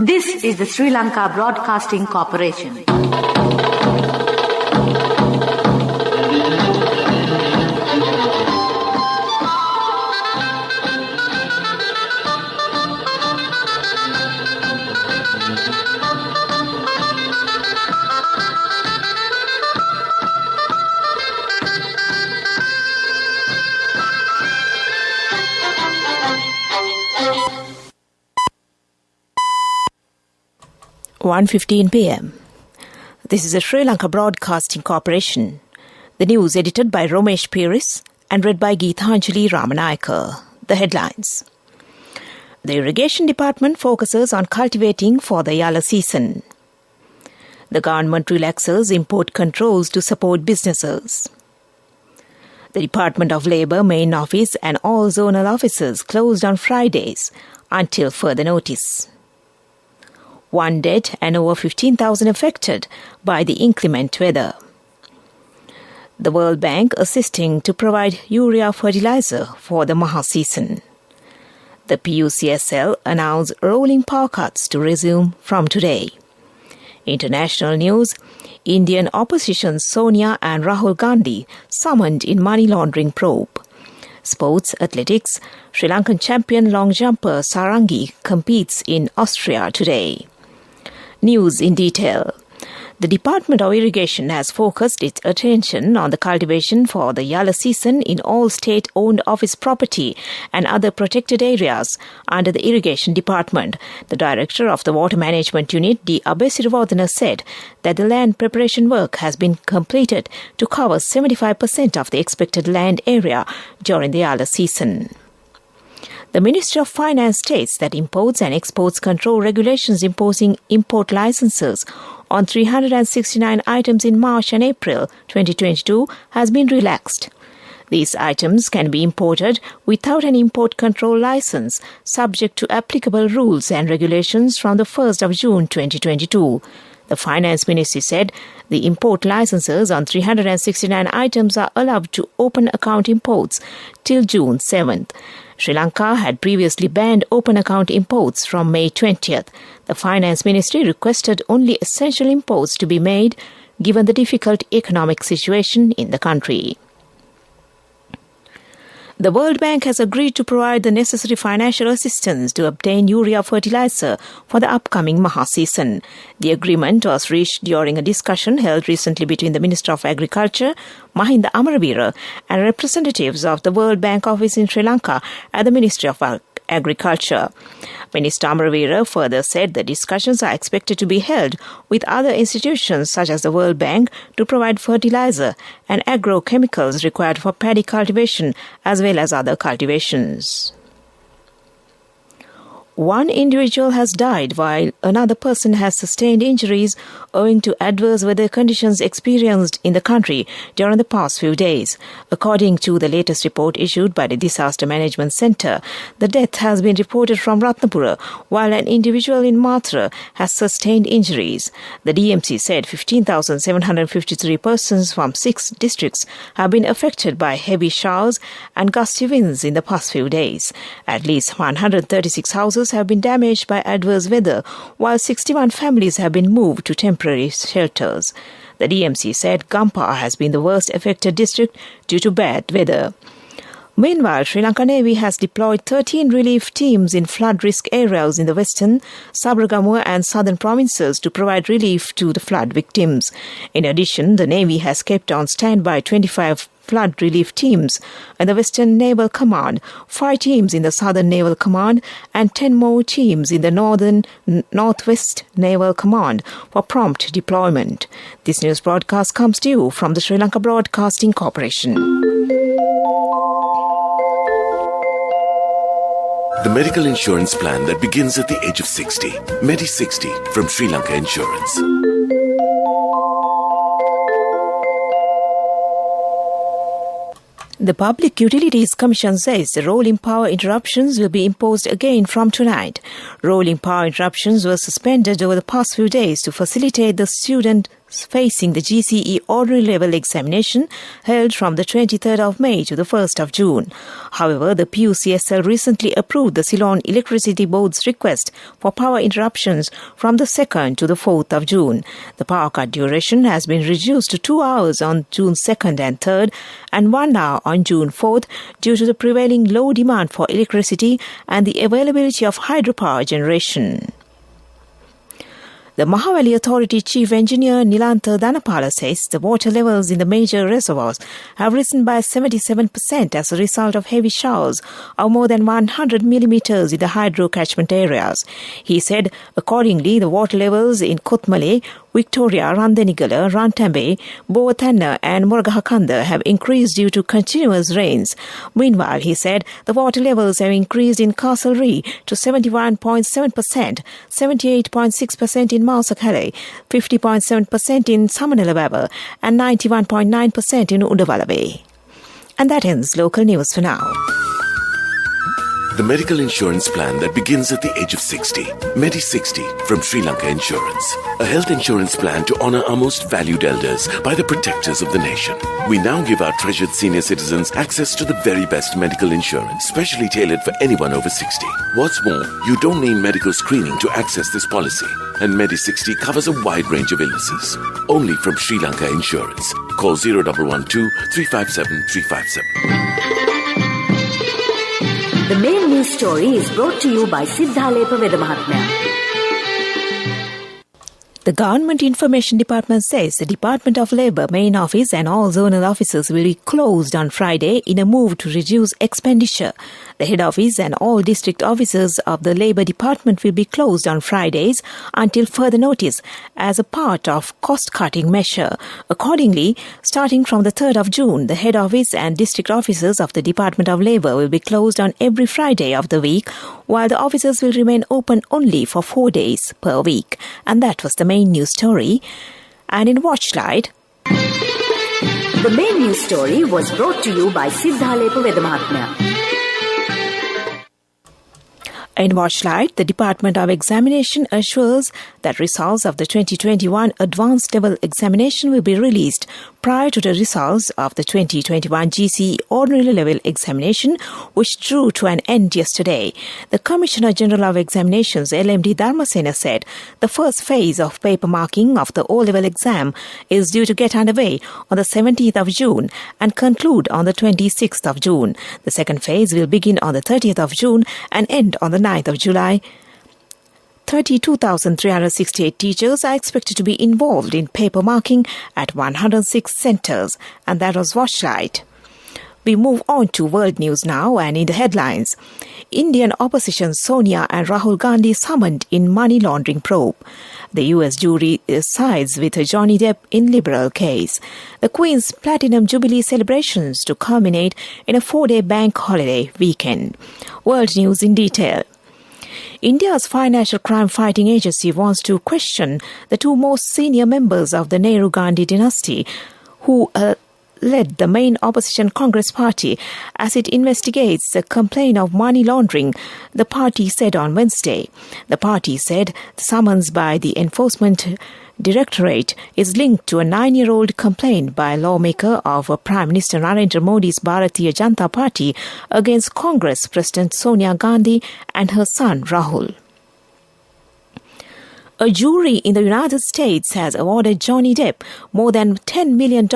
This is the Sri Lanka Broadcasting Corporation. (1:15 p.m.) This is the Sri Lanka Broadcasting Corporation. The news edited by Romesh Piris and read by Geethanjali Ramanayaka. The headlines. The Irrigation Department focuses on cultivating for the Yala season. The government relaxes import controls to support businesses. The Department of Labour main office and all zonal offices closed on Fridays until further notice. One dead and over 15,000 affected by the inclement weather. The World Bank assisting to provide urea fertilizer for the Maha season. The PUCSL announced rolling power cuts to resume from today. International news, Indian opposition Sonia and Rahul Gandhi summoned in money laundering probe. Sports athletics, Sri Lankan champion long jumper Sarangi competes in Austria today. News in detail. The Department of Irrigation has focused its attention on the cultivation for the Yala season in all state-owned office property and other protected areas under the Irrigation Department. The Director of the Water Management Unit, D. Abesirivardhana, said that the land preparation work has been completed to cover 75% of the expected land area during the Yala season. The Ministry of Finance states that imports and exports control regulations imposing import licenses on 369 items in March and April 2022 has been relaxed. These items can be imported without an import control license, subject to applicable rules and regulations from the 1st of June 2022. The Finance Ministry said the import licenses on 369 items are allowed to open account imports till June 7th. Sri Lanka had previously banned open account imports from May 20th. The Finance Ministry requested only essential imports to be made given the difficult economic situation in the country. The World Bank has agreed to provide the necessary financial assistance to obtain urea fertilizer for the upcoming Maha season. The agreement was reached during a discussion held recently between the Minister of Agriculture, Mahinda Amaraveera, and representatives of the World Bank office in Sri Lanka at the Ministry of Agriculture. Minister Amaraveera further said the discussions are expected to be held with other institutions such as the World Bank to provide fertilizer and agrochemicals required for paddy cultivation as well as other cultivations. One individual has died while another person has sustained injuries owing to adverse weather conditions experienced in the country during the past few days. According to the latest report issued by the Disaster Management Centre, the death has been reported from Ratnapura, while an individual in Mathura has sustained injuries. The DMC said 15,753 persons from 6 districts have been affected by heavy showers and gusty winds in the past few days. At least 136 houses have been damaged by adverse weather, while 61 families have been moved to temporary shelters. The DMC said Gampar has been the worst affected district due to bad weather. Meanwhile, Sri Lanka Navy has deployed 13 relief teams in flood risk areas in the western, Sabaragamuwa and southern provinces to provide relief to the flood victims. In addition, the Navy has kept on standby 25 flood relief teams in the Western Naval Command, 5 teams in the Southern Naval Command, and 10 more teams in the Northwest Naval Command for prompt deployment. This news broadcast comes to you from the Sri Lanka Broadcasting Corporation. The medical insurance plan that begins at the age of 60. Medi60 from Sri Lanka Insurance. The Public Utilities Commission says the rolling power interruptions will be imposed again from tonight. Rolling power interruptions were suspended over the past few days to facilitate the student facing the GCE ordinary level examination held from the 23rd of May to the 1st of June. However, the PUCSL recently approved the Ceylon Electricity Board's request for power interruptions from the 2nd to the 4th of June. The power cut duration has been reduced to 2 hours on June 2nd and 3rd and 1 hour on June 4th due to the prevailing low demand for electricity and the availability of hydropower generation. The Mahawali Authority Chief Engineer Nilantha Dhanapala says the water levels in the major reservoirs have risen by 77% as a result of heavy showers of more than 100 millimeters in the hydro catchment areas. He said, accordingly, the water levels in Kothmale, Victoria, Randenigala, Rantambe, Bowatanna and Murugahakanda have increased due to continuous rains. Meanwhile, he said, the water levels have increased in Castlereagh to 71.7%, 78.6% in Mausakale, 50.7% in Samanelababa and 91.9% in Udawalabe. And that ends local news for now. The medical insurance plan that begins at the age of 60. Medi60 from Sri Lanka Insurance. A health insurance plan to honor our most valued elders by the protectors of the nation. We now give our treasured senior citizens access to the very best medical insurance, specially tailored for anyone over 60. What's more, you don't need medical screening to access this policy. And Medi60 covers a wide range of illnesses. Only from Sri Lanka Insurance. Call 0112 357 357. The main news story is brought to you by Siddhalepa Vedamahatmya. The Government Information Department says the Department of Labour main office and all zonal offices will be closed on Friday in a move to reduce expenditure. The head office and all district offices of the Labour Department will be closed on Fridays until further notice as a part of cost-cutting measure. Accordingly, starting from the 3rd of June, the head office and district offices of the Department of Labour will be closed on every Friday of the week, while the offices will remain open only for 4 days per week. And that was the main news story. And in Watchlight, the main news story was brought to you by Siddhalepa Vedamahatmya. In Watchlight, the Department of Examination assures that results of the 2021 Advanced Level Examination will be released prior to the results of the 2021 GCE Ordinary Level Examination, which drew to an end yesterday. The Commissioner General of Examinations, LMD Dharmasena, said the first phase of paper marking of the O-Level exam is due to get underway on the 17th of June and conclude on the 26th of June. The second phase will begin on the 30th of June and end on the 9th of July. 32,368 teachers are expected to be involved in paper marking at 106 centres. And that was Watchlight. We move on to world news now, and in the headlines, Indian opposition Sonia and Rahul Gandhi summoned in money laundering probe. The US jury sides with Johnny Depp in liberal case. The Queen's Platinum Jubilee celebrations to culminate in a 4-day bank holiday weekend. World news in detail. India's Financial Crime Fighting Agency wants to question the two most senior members of the Nehru-Gandhi dynasty who led the main opposition Congress party as it investigates a complaint of money laundering, the party said on Wednesday. The party said the summons by the Enforcement Directorate is linked to a 9-year-old complaint by a lawmaker of Prime Minister Narendra Modi's Bharatiya Janata Party against Congress President Sonia Gandhi and her son Rahul. A jury in the United States has awarded Johnny Depp more than $10 million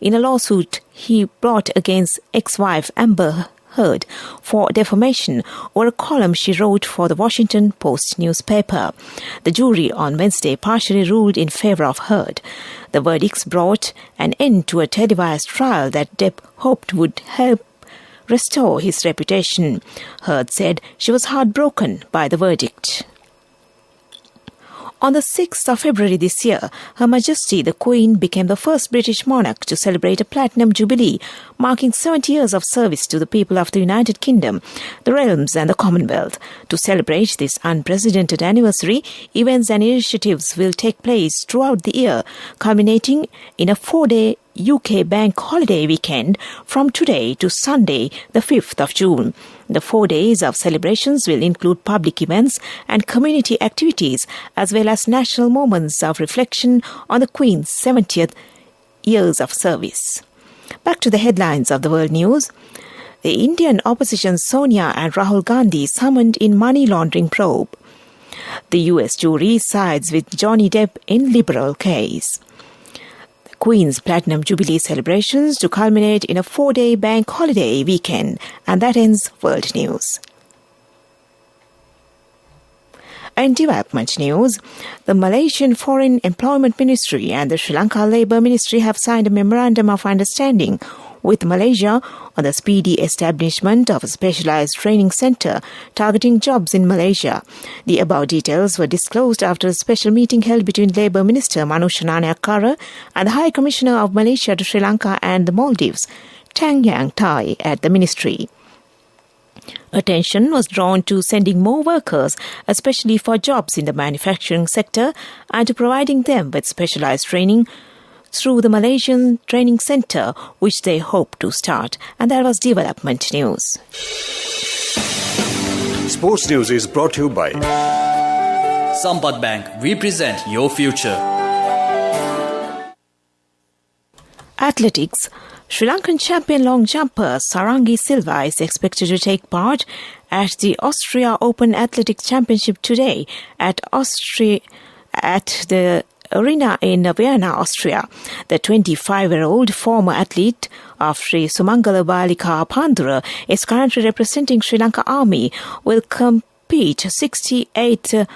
in a lawsuit he brought against ex-wife Amber Heard for defamation over a column she wrote for the Washington Post newspaper. The jury on Wednesday partially ruled in favor of Heard. The verdicts brought an end to a televised trial that Depp hoped would help restore his reputation. Heard said she was heartbroken by the verdict. On the 6th of February this year, Her Majesty the Queen became the first British monarch to celebrate a Platinum Jubilee, marking 70 years of service to the people of the United Kingdom, the realms and the Commonwealth. To celebrate this unprecedented anniversary, events and initiatives will take place throughout the year, culminating in a 4-day UK bank holiday weekend from today to Sunday, the 5th of June. The 4 days of celebrations will include public events and community activities, as well as national moments of reflection on the Queen's 70th years of service. Back to the headlines of the world news. The Indian opposition Sonia and Rahul Gandhi summoned in money laundering probe. The US jury sides with Johnny Depp in liberal case. The Queen's Platinum Jubilee celebrations to culminate in a 4-day bank holiday weekend. And that ends world news. In development news, the Malaysian Foreign Employment Ministry and the Sri Lanka Labour Ministry have signed a memorandum of understanding with Malaysia on the speedy establishment of a specialised training centre targeting jobs in Malaysia. The above details were disclosed after a special meeting held between Labour Minister Manusha Nanayakkara and the High Commissioner of Malaysia to Sri Lanka and the Maldives, Tang Yang Tai, at the ministry. Attention was drawn to sending more workers, especially for jobs in the manufacturing sector, and to providing them with specialised training through the Malaysian Training Centre, which they hope to start. And that was development news. Sports news is brought to you by Sampath Bank. We present your future. Athletics. Sri Lankan champion long jumper Sarangi Silva is expected to take part at the Austria Open Athletics Championship today at the arena in Vienna, Austria. The 25-year-old former athlete of Sri Sumangala Balika Pandura is currently representing Sri Lanka Army, will compete 68th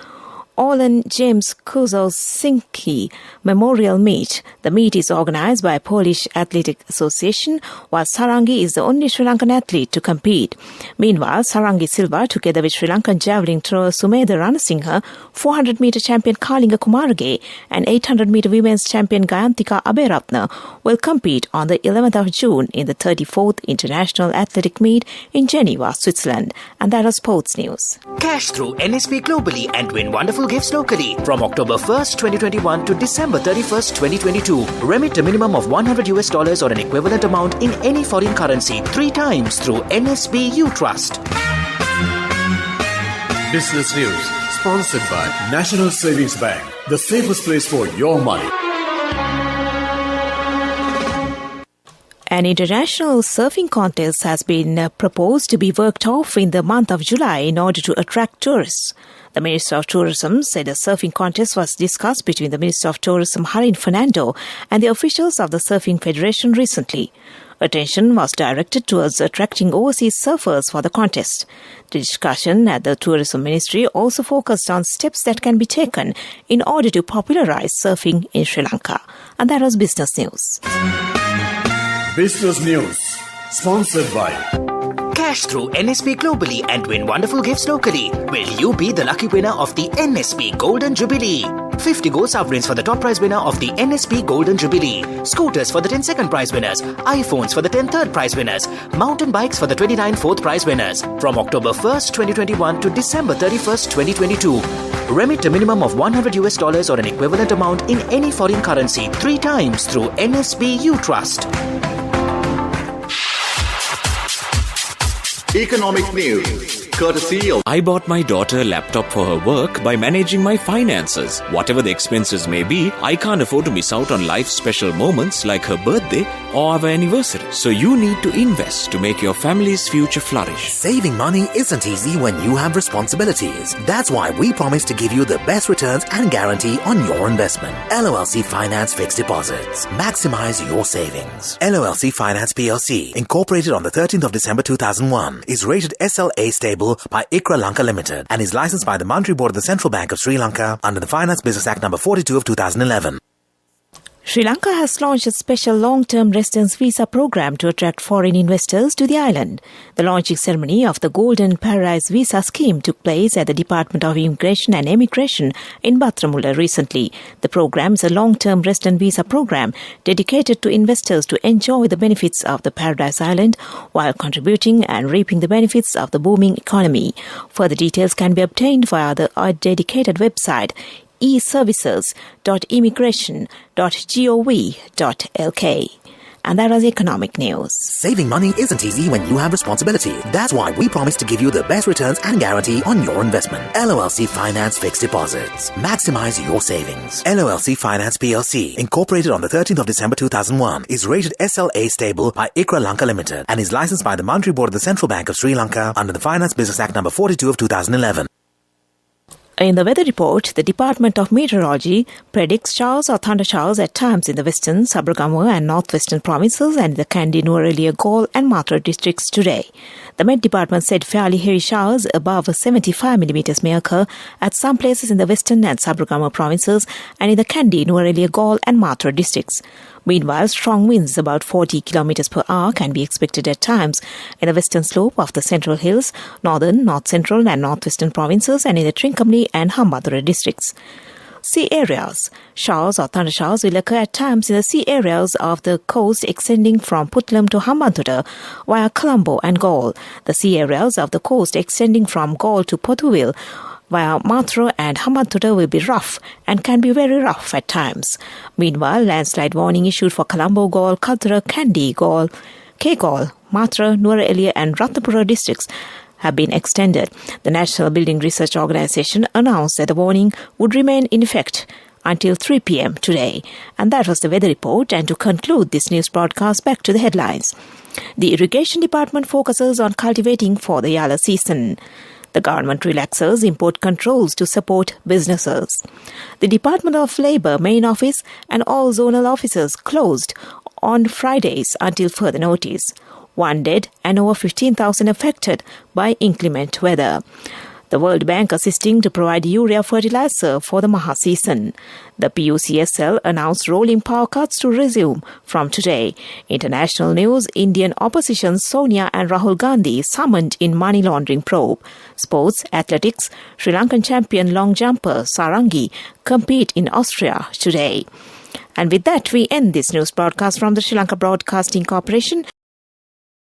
Olan James Kuzelsinski Memorial Meet. The meet is organised by Polish Athletic Association, while Sarangi is the only Sri Lankan athlete to compete. Meanwhile, Sarangi Silva, together with Sri Lankan javelin thrower Sumedha Ranasinghe, 400-metre champion Kalinga Kumarage and 800-metre women's champion Gayantika Aberatna will compete on the 11th of June in the 34th International Athletic Meet in Geneva, Switzerland. And that was sports news. Cash through NSP globally and win wonderful gifts locally. From October 1st, 2021 to December 31st, 2022. Remit a minimum of $100 or an equivalent amount in any foreign currency 3 times through NSB U Trust. Business News, sponsored by National Savings Bank, the safest place for your money. An international surfing contest has been proposed to be worked off in the month of July in order to attract tourists. The Minister of Tourism said a surfing contest was discussed between the Minister of Tourism Harin Fernando and the officials of the Surfing Federation recently. Attention was directed towards attracting overseas surfers for the contest. The discussion at the Tourism Ministry also focused on steps that can be taken in order to popularise surfing in Sri Lanka. And that was Business News. Business News, sponsored by Cash through NSP globally and win wonderful gifts locally. Will you be the lucky winner of the NSP Golden Jubilee? 50 gold sovereigns for the top prize winner of the NSP Golden Jubilee. Scooters for the 10 second prize winners. iPhones for the 10 third prize winners. Mountain bikes for the 29 fourth prize winners. From October 1st, 2021 to December 31st, 2022. Remit a minimum of $100 or an equivalent amount in any foreign currency 3 times through NSB U Trust. Economic news, courtesy of I bought my daughter a laptop for her work by managing my finances. Whatever the expenses may be, I can't afford to miss out on life's special moments like her birthday or our anniversary. So you need to invest to make your family's future flourish. Saving money isn't easy when you have responsibilities. That's why we promise to give you the best returns and guarantee on your investment. LOLC Finance Fixed Deposits. Maximize your savings. LOLC Finance PLC, incorporated on the 13th of December 2001, is rated SLA stable by ICRA Lanka Limited and is licensed by the Monetary Board of the Central Bank of Sri Lanka under the Finance Business Act No. 42 of 2011. Sri Lanka has launched a special long-term residence visa program to attract foreign investors to the island. The launching ceremony of the Golden Paradise Visa scheme took place at the Department of Immigration and Emigration in Battramula recently. The program is a long-term resident visa program dedicated to investors to enjoy the benefits of the Paradise Island while contributing and reaping the benefits of the booming economy. Further details can be obtained via the dedicated website eservices.immigration.gov.lk. And that was economic news. Saving money isn't easy when you have responsibility. That's why we promise to give you the best returns and guarantee on your investment. LOLC Finance Fixed Deposits. Maximize your savings. LOLC Finance PLC, incorporated on the 13th of December 2001, is rated SLA stable by ICRA Lanka Limited and is licensed by the Monetary Board of the Central Bank of Sri Lanka under the Finance Business Act number 42 of 2011. In the weather report, the Department of Meteorology predicts showers or thunder showers at times in the western, Sabaragamuwa and northwestern provinces and in the Kandy, Nuwara, Galle and Mathura districts today. The Met Department said fairly heavy showers above 75 millimeters may occur at some places in the western and Sabaragamuwa provinces and in the Kandy, Nuwara, Galle and Mathura districts. Meanwhile, strong winds about 40 kilometers per hour can be expected at times in the western slope of the Central Hills, northern, north central and northwestern provinces and in the Trincomalee and Hambantota districts. Sea areas. Showers or thunder showers will occur at times in the sea areas of the coast extending from Puttalam to Hambantota via Colombo and Galle. The sea areas of the coast extending from Galle to Pothuwil via Mathura and Hambantota will be rough and can be very rough at times. Meanwhile, landslide warning issued for Colombo, Galle, Kaltara, Kandy, Galle, K-Galle, Mathura, Nuwara and Ratnapura districts have been extended. The National Building Research Organisation announced that the warning would remain in effect until 3 p.m. today. And that was the weather report. And to conclude this news broadcast, back to the headlines. The Irrigation Department focuses on cultivating for the Yala season. The government relaxes import controls to support businesses. The Department of Labour main office and all zonal offices closed on Fridays until further notice. 1 dead and over 15,000 affected by inclement weather. The World Bank assisting to provide urea fertilizer for the Maha season. The PUCSL announced rolling power cuts to resume from today. International news, Indian opposition Sonia and Rahul Gandhi summoned in money laundering probe. Sports, athletics, Sri Lankan champion long jumper Sarangi compete in Austria today. And with that, we end this news broadcast from the Sri Lanka Broadcasting Corporation.